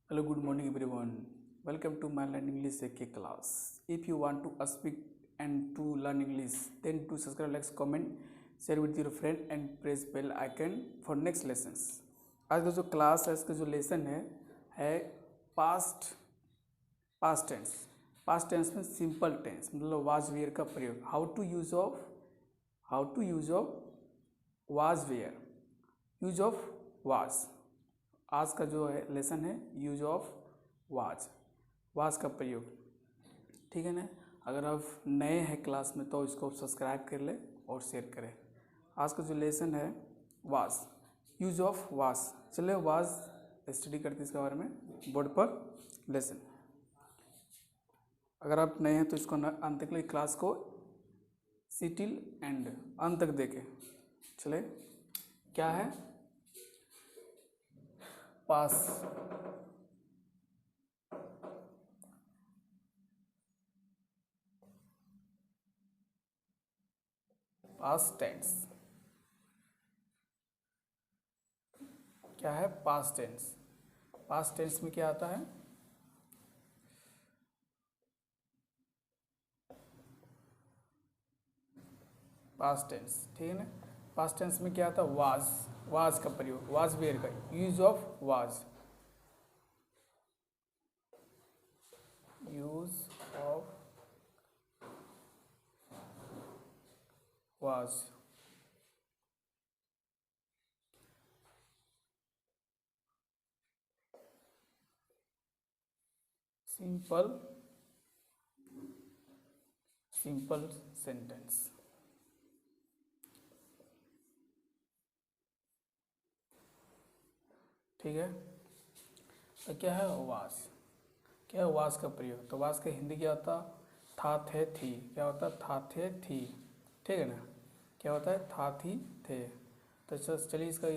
Hello, good morning everyone. Welcome to my Learn English AK class. If you want to speak and to learn English, then to subscribe, like, comment, share with your friend and press bell icon for next lessons. आज का जो class है, इसका जो lesson है past past tense. Past tense में simple tense मतलब was were का प्रयोग। How to use of was were, use of was. आज का जो है लेसन है यूज ऑफ वाज का प्रयोग। ठीक है ना। अगर आप नए हैं क्लास में तो इसको सब्सक्राइब कर ले और शेयर करें। आज का जो लेसन है वाज, यूज ऑफ वाज। चले वाज स्टडी करते इसके बारे में बोर्ड पर लेसन। अगर आप नए हैं तो इसको अंत तक क्लास को सिटिल एंड अंत तक देखें। चले क्या है पास पास्ट टेंस। क्या है पास्ट टेंस? पास्ट टेंस में क्या आता है? पास्ट टेंस, ठीक है ना। पास्ट टेंस में क्या आता है? वाज का प्रयोग, वाज वेयर का use of was, use of was. Simple sentence. ठीक है। तो क्या है वाज? क्या है वाज का प्रयोग? तो वाज का हिंदी क्या होता? था थे थी। क्या होता? था थे थी। ठीक है ना। क्या होता है? था थी थे। तो चलिए इसका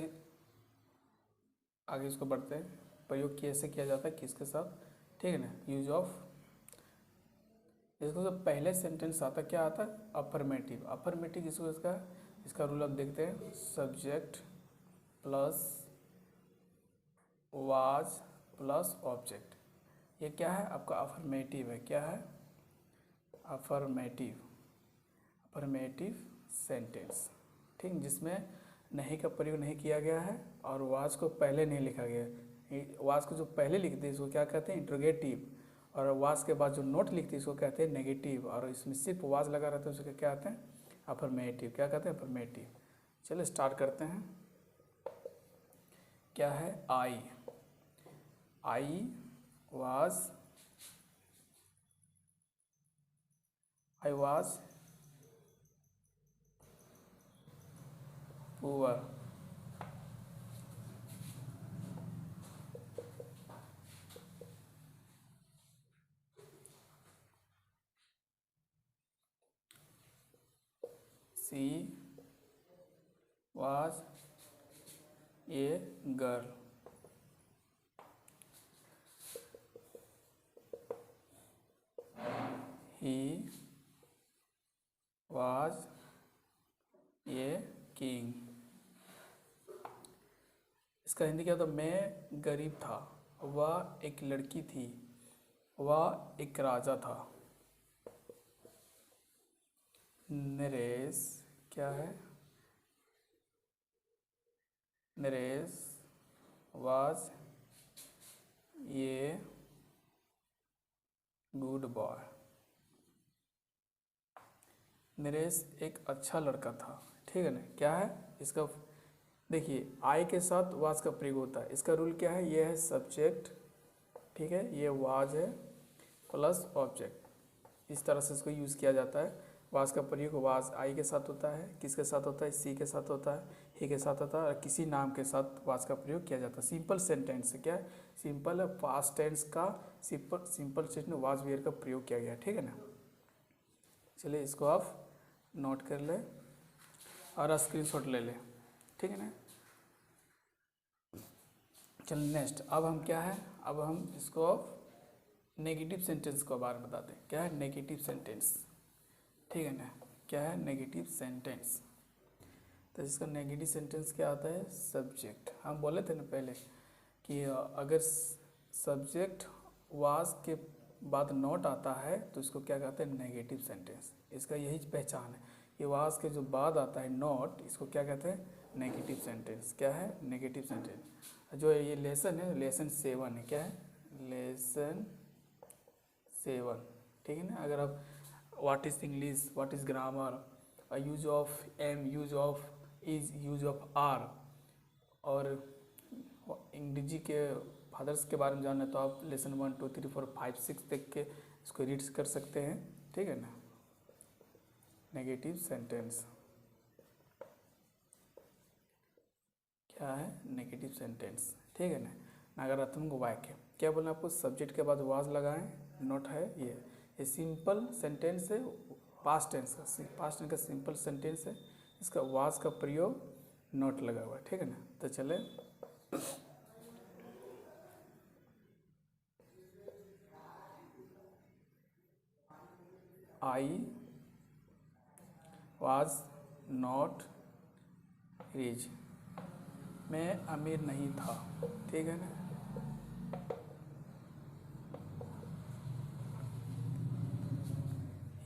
आगे इसको बढ़ते हैं। प्रयोग कैसे किया जाता है, किसके साथ? ठीक है ना। यूज ऑफ, इसको जो पहले सेंटेंस आता क्या आता है? अफर्मेटिव। अफर्मेटिव इसको इसका रूल अब देखते हैं। Subject plus was plus object. ये क्या है? आपका अफर्मेटिव है। क्या है? Affirmative sentence. ठीक, जिसमें नहीं का प्रयोग नहीं किया गया है और वाज को पहले नहीं लिखा गया है। वाज को जो पहले लिखते हैं इसको क्या कहते हैं? इंट्रोगेटिव। और वाज के बाद जो नोट लिखते हैं इसको कहते हैं नेगेटिव। और इसमें सिर्फ वाज लगा रहता है उसको क्या कहते हैं? अफर्मेटिव। क्या कहते हैं? अफर्मेटिव। चलिए स्टार्ट करते हैं। क्या है? I was poor. She was a girl. He was a king. इसका हिंदी क्या था? मैं गरीब था, वह एक लड़की थी, वह एक राजा था। नरेश क्या है? Naresh was a good boy. Naresh एक अच्छा लड़का था। ठीक है ना। क्या है इसका? देखिए आई के साथ वाज का प्रयोग होता है। इसका रूल क्या है? ये है सब्जेक्ट, ठीक है, ये वाज है प्लस ऑब्जेक्ट। इस तरह से इसको यूज़ किया जाता है। वाज का प्रयोग वाज आई के साथ होता है, किसके साथ होता है? सी के साथ होता है, ही के साथ होता है, और किसी नाम के साथ वाज का प्रयोग किया जाता है। सिंपल सेंटेंस क्या है? सिंपल है। पास्ट टेंस का सिंपल सेंटेंस में वाज वेयर का प्रयोग किया गया है। ठीक है ना। चलिए इसको आप नोट कर ले और स्क्रीनशॉट ले ले। ठीक है ना। चल नेक्स्ट। अब हम क्या है? अब हम इसको नेगेटिव सेंटेंस को बारे में बताते हैं। क्या है नेगेटिव सेंटेंस? ठीक है ना। क्या है नेगेटिव सेंटेंस? तो इसका नेगेटिव सेंटेंस क्या आता है? सब्जेक्ट। हम बोले थे ना पहले कि अगर सब्जेक्ट वाज के बाद नॉट आता है तो इसको क्या कहते हैं, नेगेटिव सेंटेंस। इसका यही पहचान है, ये वाज के जो बाद आता है नॉट, इसको क्या कहते हैं, नेगेटिव सेंटेंस। क्या है, नेगेटिव सेंटेंस। जो ये लेसन है, लेसन 7 है, क्या है, लेसन 7, ठीक है ना। अगर आप what is English, what is grammar, use of am, use of is, use of are, और अंग्रेजी के फादर्स के बारे में जानना है तो आप लेसन 1 2 3 4 5 6 देख के इसको रीड कर सकते हैं, ठीक है ना। नेगेटिव सेंटेंस क्या है, नेगेटिव सेंटेंस, ठीक है ना। नकारात्मक वाक्य, क्या बोलना आपको, सब्जेक्ट के बाद वाज लगाएं, नॉट है ये सिंपल सेंटेंस है, पास्ट टेंस का सिंपल सेंटेंस है, इसका वाज का प्रयोग नॉट लगा हुआ है, ठीक है ना। तो चले आई वाज नॉट रिच, मैं अमीर नहीं था, ठीक है ना।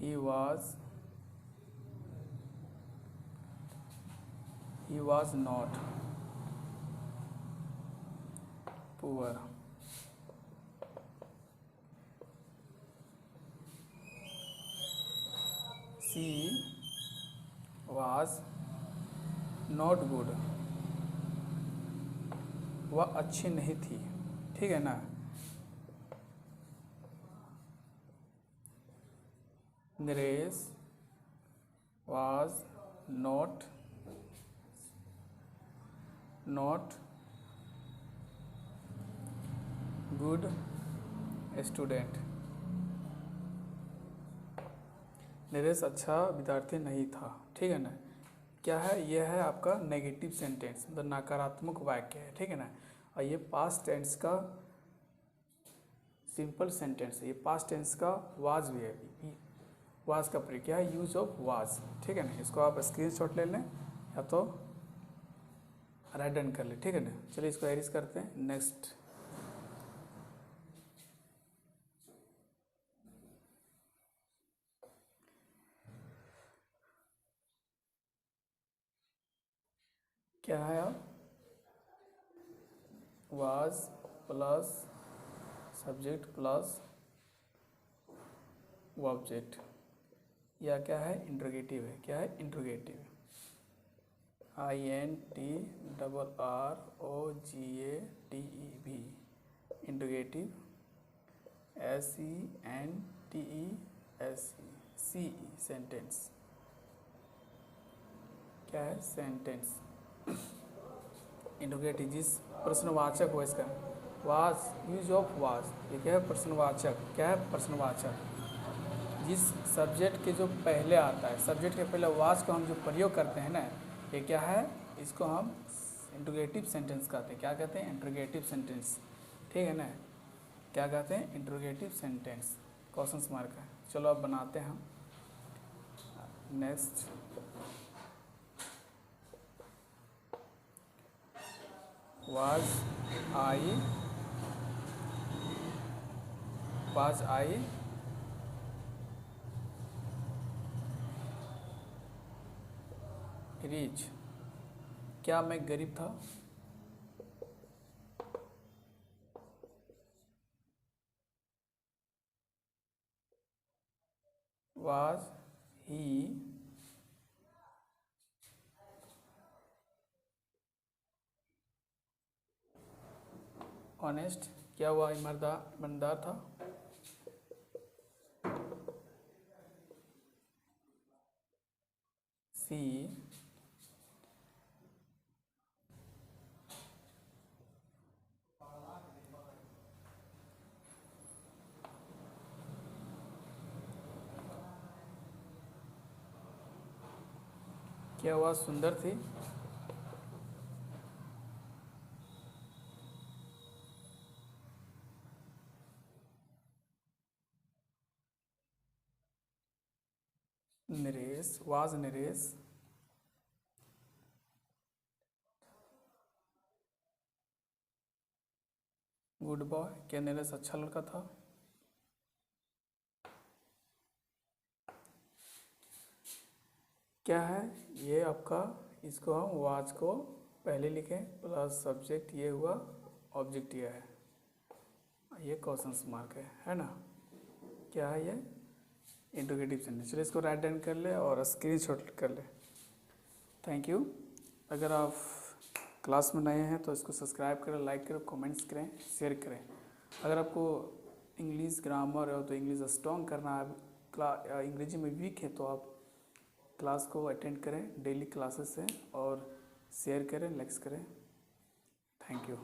ही was not poor, she was not good, वह अच्छी नहीं थी, ठीक है ना। Naresh was not good student, Naresh अच्छा विद्यार्थी नहीं था, ठीक है ना। क्या है, यह है आपका नेगेटिव सेंटेंस, मतलब नकारात्मक वाक्य है, ठीक है ना। और ये पास्ट टेंस का सिंपल सेंटेंस है, ये पास्ट टेंस का वाज भी है, वाज का प्रयोग क्या है, यूज ऑफ वाज, ठीक है ना। इसको आप स्क्रीनशॉट ले लें या तो राइट डन कर लें, ठीक है ना। चलिए इसको एरिज करते हैं। नेक्स्ट क्या है, अब was plus subject plus object, या क्या है, इंट्रोगेटिव है। क्या है, interrogative, INTRROGATEV, interrogative, SENTENCE, sentence. क्या है, सेंटेंस। इंट्रोगेटिव जिस प्रश्नवाचक हो, इसका वाज, यूज ऑफ वाज, ये क्या है, प्रश्नवाचक। क्या है, प्रश्नवाचक। जिस सब्जेक्ट के जो पहले आता है, सब्जेक्ट के पहले वाज को हम जो प्रयोग करते हैं ना, ये क्या है, इसको हम इंट्रोगेटिव सेंटेंस कहते हैं। क्या कहते हैं, इंट्रोगेटिव सेंटेंस, ठीक है ना। क्या कहते हैं, इंट्रोगेटिव सेंटेंस, क्वेश्चन मार्क है। चलो अब बनाते हैं हम। नेक्स्ट was I rich, क्या मैं गरीब था। was he ऑनेस्ट, क्या हुआ, ईमानदार था। सी क्या हुआ, सुंदर थी। Naresh was Naresh good boy. क्या नीरज अच्छा लड़का था? क्या है ये आपका? इसको हम वाच को पहले लिखें प्लस सब्जेक्ट ये हुआ, ऑब्जेक्ट ये है, ये क्वेश्चन मार्क है ना? क्या है ये? Interrogative sentence. चलिए इसको राइट डाउन कर ले और स्क्रीनशॉट कर ले। Thank you. अगर आप क्लास में नए हैं तो इसको सब्सक्राइब करें, लाइक करें, कमेंट्स करें, शेयर करें। अगर आपको इंग्लिश ग्रामर हो तो इंग्लिश स्ट्रॉन्ग करना है, अंग्रेजी में वीक है तो आप क्लास को अटेंड करें, डेली क्लासेस हैं, और शेयर करें, लाइक्स करें। Thank you.